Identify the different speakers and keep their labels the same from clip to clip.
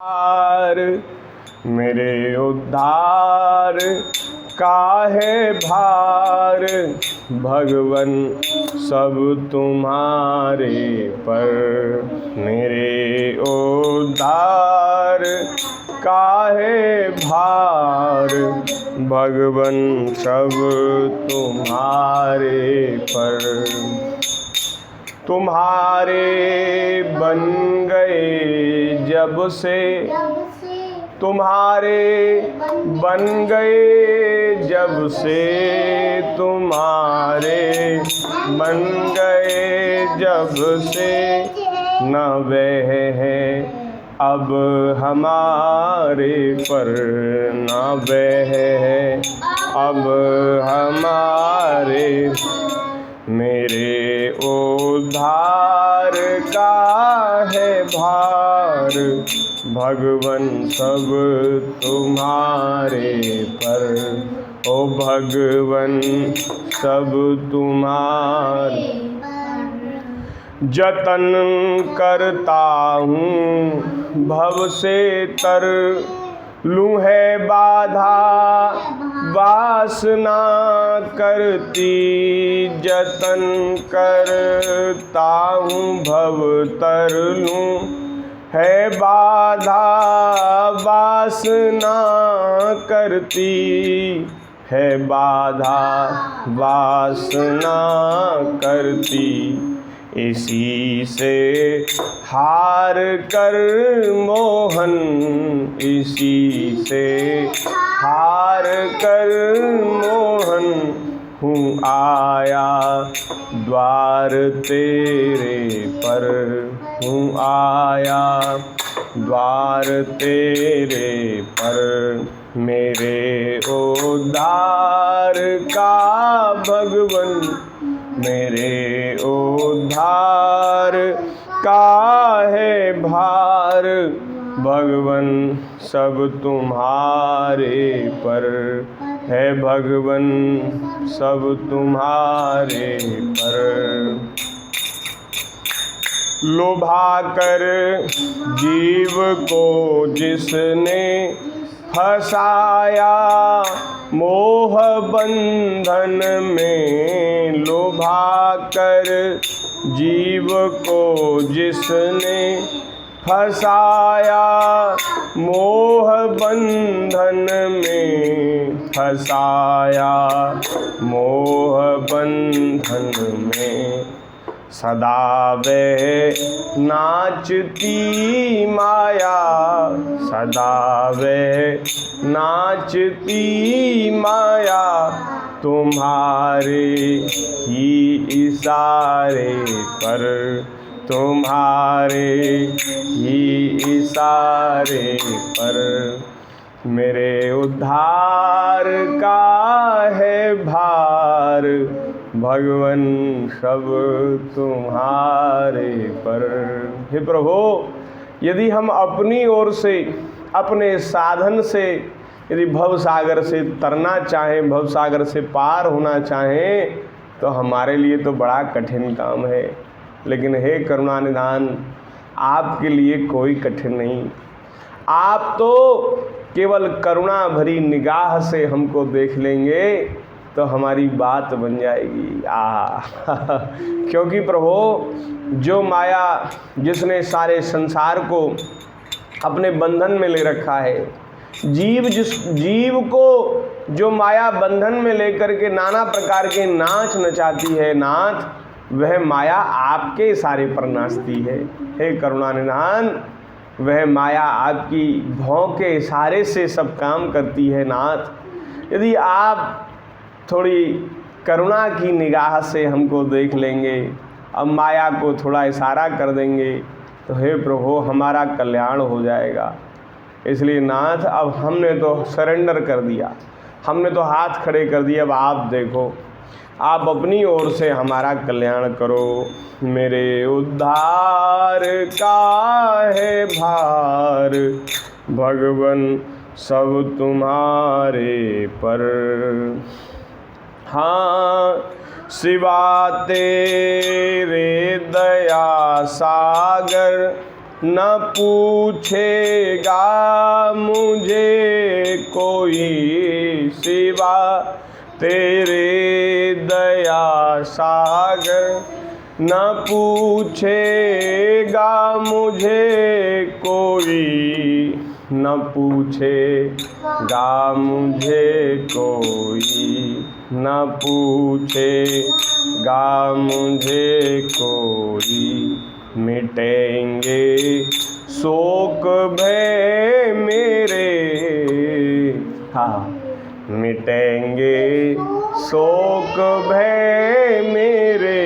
Speaker 1: भार मेरे उद्धार काहे भार, भगवन सब तुम्हारे पर। मेरे उद्धार काहे भार, भगवन सब तुम्हारे पर। तुम्हारे बन गए जब से, तुम्हारे बन गए जब से, तुम्हारे बन गए जब से, न वह है अब हमारे पर, न वह है अब हमारे। मेरे उद्धार का है भार, भगवन सब तुम्हारे पर। ओ भगवन सब तुम्हारे। जतन करता हूँ भव से तर, लूँ है बाधा वासना करती। जतन करता हूँ भव तर, लूँ है बाधा वासना करती। है बाधा वासना करती, इसी से हार कर मोहन, इसी से हार कर मोहन, हूँ आया द्वार तेरे पर, हूँ आया द्वार तेरे पर। मेरे उद्धार का भगवन, मेरे उद्धार का है भार, भगवन सब तुम्हारे पर। है भगवन सब तुम्हारे पर। लुभा कर जीव को जिसने फसाया मोह बंधन में, लुभा कर जीव को जिसने फसाया मोह बंधन में, फसाया मोह बंधन में। सदा वह नाचती माया, सदा वह नाचती माया, तुम्हारे ही इशारे पर, तुम्हारे ही इशारे पर। मेरे उद्धार का है भार, भगवन सब तुम्हारे पर। हे प्रभु, यदि हम अपनी ओर से अपने साधन से यदि भव सागर से तरना चाहें, भव सागर से पार होना चाहें, तो हमारे लिए तो बड़ा कठिन काम है। लेकिन हे करुणा निधान, आपके लिए कोई कठिन नहीं। आप तो केवल करुणा भरी निगाह से हमको देख लेंगे तो हमारी बात बन जाएगी। क्योंकि प्रभु, जो माया जिसने सारे संसार को अपने बंधन में ले रखा है, जीव को जो माया बंधन में लेकर के नाना प्रकार के नाच नचाती है नाथ, वह माया आपके इशारे पर नाचती है। हे करुणा निधान, वह माया आपकी भौं के इशारे से सब काम करती है नाथ। यदि आप थोड़ी करुणा की निगाह से हमको देख लेंगे, अब माया को थोड़ा इशारा कर देंगे, तो हे प्रभु, हमारा कल्याण हो जाएगा। इसलिए नाथ, अब हमने तो सरेंडर कर दिया, हमने तो हाथ खड़े कर दिए। अब आप देखो, आप अपनी ओर से हमारा कल्याण करो। मेरे उद्धार का है भार, भगवन सब तुम्हारे पर। हाँ, सिवा तेरे दया सागर न पूछेगा मुझे कोई सिवा तेरे दया सागर। न पूछेगा मुझे कोई, न पूछेगा मुझे कोई, न पूछेगा मुझे कोई। मिटेंगे शोक भय मेरे, हाँ, मिटेंगे शोक भय मेरे,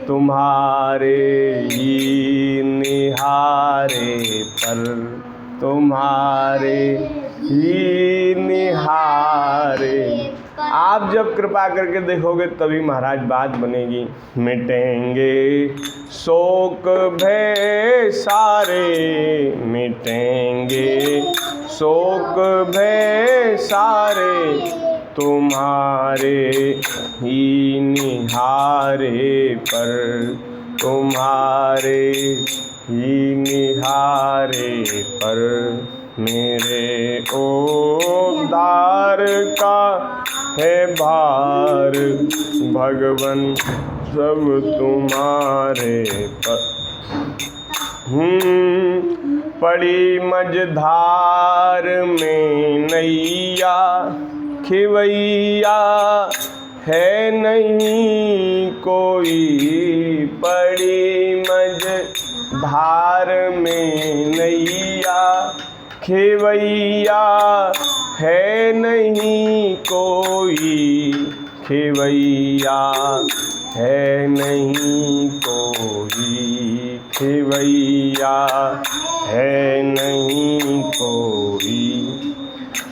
Speaker 1: तुम्हारे ही निहारे पर, तुम्हारे ही निहारे। आप जब कृपा करके देखोगे तभी महाराज बात बनेगी। मिटेंगे शोक भय सारे, मिटेंगे शोक भय सारे, तुम्हारे ही निहारे पर, तुम्हारे ही निहारे पर। मेरे उद्धार का है भार भगवन सब तुम्हारे पर। पड़ी मझधार में नैया, खिवैया है नहीं कोई। पड़ी मझधार में नैया, खेवैया है नहीं कोई। खेवैया है नहीं कोई, खेवैया है नहीं कोई।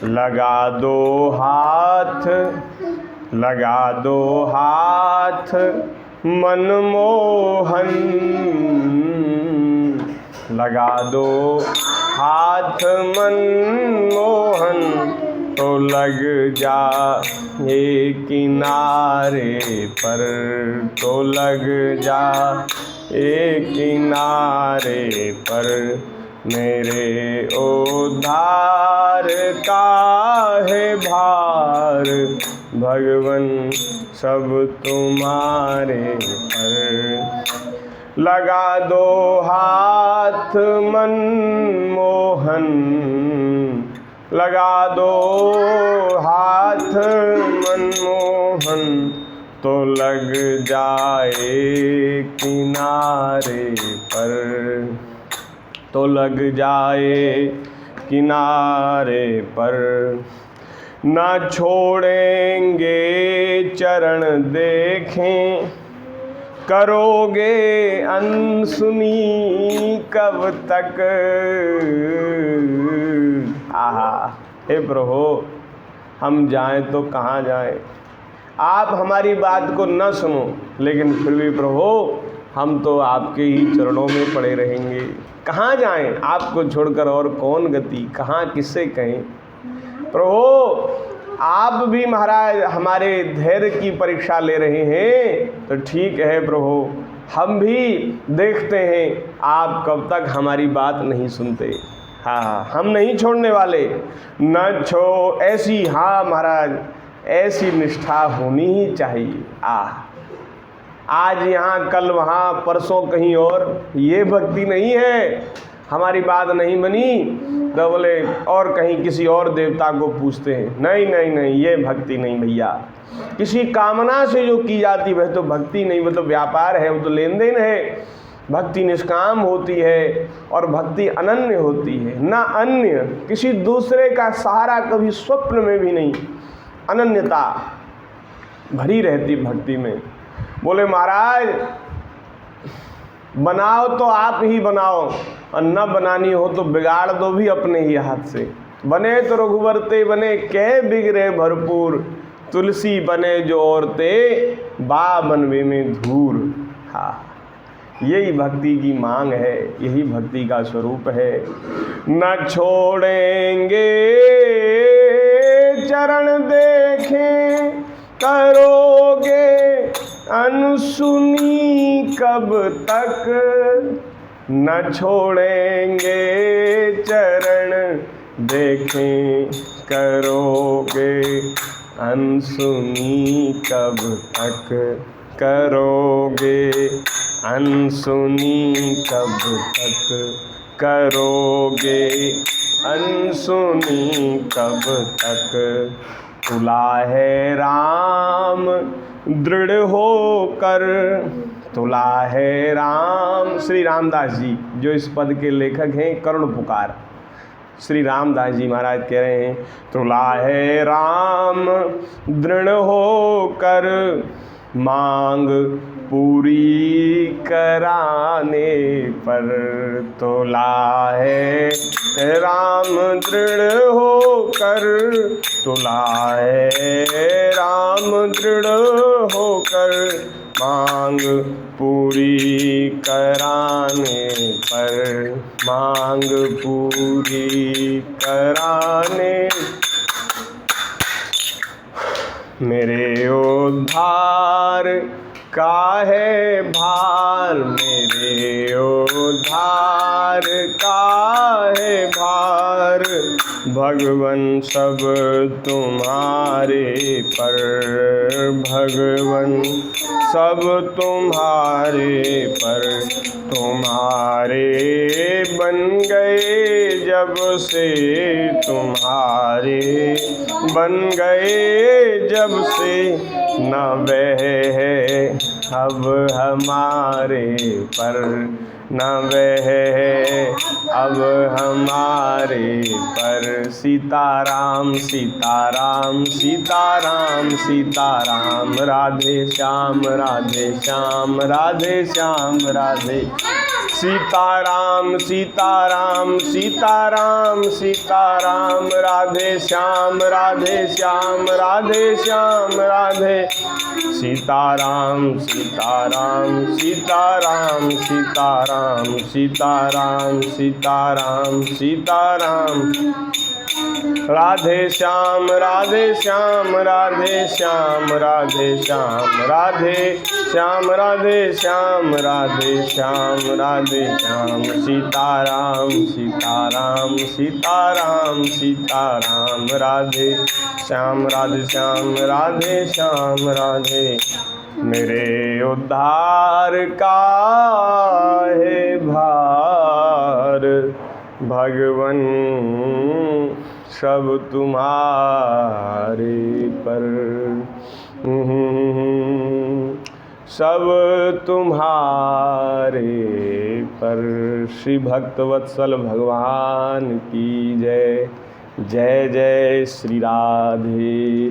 Speaker 1: लगा दो हाथ, लगा दो हाथ मनमोहन, लगा दो हाथ मनमोहन, तो लग जा ये किनारे पर, तो लग जा ये किनारे पर। मेरे उद्धार का है भार भगवन सब तुम्हारे पर। लगा दो हाथ मनमोहन, लगा दो हाथ मनमोहन, तो लग जाए किनारे पर, तो लग जाए किनारे पर। न छोड़ेंगे चरण देखें, करोगे अनसुनी कब तक। आहा, हे प्रभु, हम जाएं तो कहाँ जाएं। आप हमारी बात को न सुनो, लेकिन फिर भी प्रभु हम तो आपके ही चरणों में पड़े रहेंगे। कहाँ जाएं, आपको छोड़कर और कौन गति, कहाँ किससे कहें। प्रभु आप भी महाराज हमारे धैर्य की परीक्षा ले रहे हैं, तो ठीक है प्रभु, हम भी देखते हैं आप कब तक हमारी बात नहीं सुनते। हाँ, हम नहीं छोड़ने वाले, न छो ऐसी, हाँ महाराज ऐसी निष्ठा होनी ही चाहिए। आज यहाँ कल वहाँ परसों कहीं और, ये भक्ति नहीं है। हमारी बात नहीं बनी तो बोले और कहीं किसी और देवता को पूछते हैं। नहीं नहीं नहीं, ये भक्ति नहीं भैया। किसी कामना से जो की जाती वह तो भक्ति नहीं, वो तो व्यापार है, वो तो लेन देन है। भक्ति निष्काम होती है और भक्ति अनन्य होती है, ना अन्य किसी दूसरे का सहारा कभी स्वप्न में भी नहीं। अनन्यता भरी रहती भक्ति में। बोले महाराज बनाओ तो आप ही बनाओ, और न बनानी हो तो बिगाड़ दो भी अपने ही हाथ से। बने तो रघुवर ते बने, कह बिगड़े भरपूर, तुलसी बने जो औरते, बा बनवे में धूर। हाँ, यही भक्ति की मांग है, यही भक्ति का स्वरूप है। न छोड़ेंगे चरण देखें, करोगे अनसुनी कब तक। न छोड़ेंगे चरण देखें करोगे अनसुनी कब तक करोगे अनसुनी कब तक करोगे अनसुनी कब तक। तुला है राम दृढ़ होकर तुला है राम। श्री रामदास जी जो इस पद के लेखक हैं, करुण पुकार श्री रामदास जी महाराज कह रहे हैं, तुला है राम दृढ़ होकर मांग पूरी कराने पर। तुला है राम दृढ़ होकर तुला है राम दृढ़ होकर मांग पूरी कराने पर मांग पूरी कराने। मेरे उद्धार का है भार मेरे उद्धार का है भार भगवन सब तुम्हारे पर भगवन सब तुम्हारे पर। तुम्हारे बन गए जब से तुम्हारे बन गए जब से न वह है अब हमारे पर न वह है अब हमारे पर। सीताराम सीताराम सीताराम सीताराम राधे श्याम राधे श्याम राधे श्याम राधे। सीताराम सीताराम सीताराम सीताराम राधे श्याम राधे श्याम राधे श्याम राधे। सीताराम सीताराम सीताराम सीताराम सीताराम सीताराम सीताराम राधे श्याम राधे श्याम राधे श्याम राधे श्याम राधे श्याम राधे श्याम राधे श्याम राधे श्याम। सीताराम सीताराम सीताराम सीताराम राधे श्याम राधे श्याम राधे श्याम राधे। मेरे उद्धार का है भार भगवन सब तुम्हारे पर सब तुम्हारे पर। श्री भक्तवत्सल भगवान की जय। जय जय श्री राधे।